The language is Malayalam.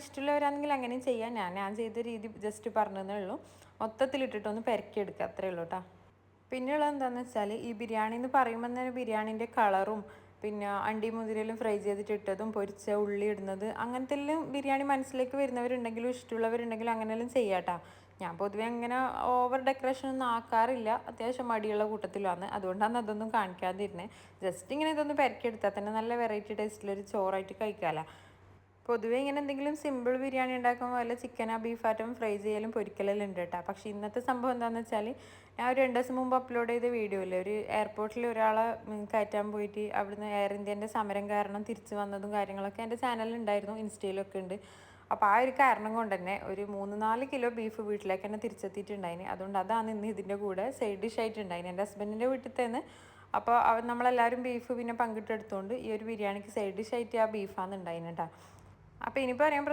ഇഷ്ടമുള്ളവരാണെങ്കിൽ അങ്ങനെയും ചെയ്യാം. ഞാൻ ചെയ്ത രീതി ജസ്റ്റ് പറഞ്ഞതേ ഉള്ളൂ. മൊത്തത്തിലിട്ടിട്ടൊന്ന് പെരക്കിയെടുക്കുക, അത്രയേ ഉള്ളൂ കേട്ടോ. പിന്നെയുള്ളത് എന്താണെന്ന് വെച്ചാൽ, ഈ ബിരിയാണി എന്ന് പറയുമ്പോൾ തന്നെ ബിരിയാണീൻ്റെ കളറും പിന്നെ അണ്ടി മുതിരയിലും ഫ്രൈ ചെയ്തിട്ടിട്ടതും പൊരിച്ച ഉള്ളി ഇടുന്നത് അങ്ങനത്തെ എല്ലാം ബിരിയാണി മനസ്സിലേക്ക് വരുന്നവരുണ്ടെങ്കിലും ഇഷ്ടമുള്ളവരുണ്ടെങ്കിലും അങ്ങനെയെല്ലാം ചെയ്യാം കേട്ടോ. ഞാൻ പൊതുവെ അങ്ങനെ ഓവർ ഡെക്കറേഷൻ ഒന്നും ആക്കാറില്ല, അത്യാവശ്യം മടിയുള്ള കൂട്ടത്തിലാണ്. അതുകൊണ്ടാണ് അതൊന്നും കാണിക്കാതിരുന്നത്. ജസ്റ്റ് ഇങ്ങനെ ഇതൊന്ന് പെരക്കിയെടുത്താൽ തന്നെ നല്ല വെറൈറ്റി ടേസ്റ്റിലൊരു ചോറായിട്ട് കഴിക്കാമല്ലോ. പൊതുവേ ഇങ്ങനെ എന്തെങ്കിലും സിമ്പിൾ ബിരിയാണി ഉണ്ടാക്കുമ്പോൾ വല്ല ചിക്കനോ ബീഫാറ്റും ഫ്രൈ ചെയ്യലും പൊരിക്കലെല്ലാം ഉണ്ട് കേട്ടോ. പക്ഷേ ഇന്നത്തെ സംഭവം എന്താണെന്ന് വെച്ചാൽ, ഞാൻ ഒരു 2 ദിവസം മുമ്പ് അപ്ലോഡ് ചെയ്ത വീഡിയോ ഇല്ലേ, ഒരു എയർപോർട്ടിൽ ഒരാളെ കയറ്റാൻ പോയിട്ട് അവിടുന്ന് എയർ ഇന്ത്യൻ്റെ സമരം കാരണം തിരിച്ചു വന്നതും കാര്യങ്ങളൊക്കെ എൻ്റെ ചാനലിൽ ഉണ്ടായിരുന്നു, ഇൻസ്റ്റയിലൊക്കെ ഉണ്ട്. അപ്പോൾ ആ ഒരു കാരണം കൊണ്ട് തന്നെ ഒരു 3-4 കിലോ ബീഫ് വീട്ടിലേക്ക് തന്നെ തിരിച്ചെത്തിയിട്ടുണ്ടായിന്. അതുകൊണ്ട് അതാണ് ഇന്ന് ഇതിൻ്റെ കൂടെ സൈഡ് ഡിഷ് ആയിട്ടുണ്ടായിന് എൻ്റെ ഹസ്ബൻഡിൻ്റെ വീട്ടിൽ നിന്ന്. അപ്പോൾ നമ്മളെല്ലാവരും ബീഫ് പിന്നെ പങ്കിട്ടെടുത്തുകൊണ്ട് ഈ ഒരു ബിരിയാണിക്ക് സൈഡ് ഡിഷ് ആയിട്ട് ആ ബീഫാണ് ഉണ്ടായിന് കേട്ടോ. അപ്പോൾ ഇനിയിപ്പോൾ പറയാൻ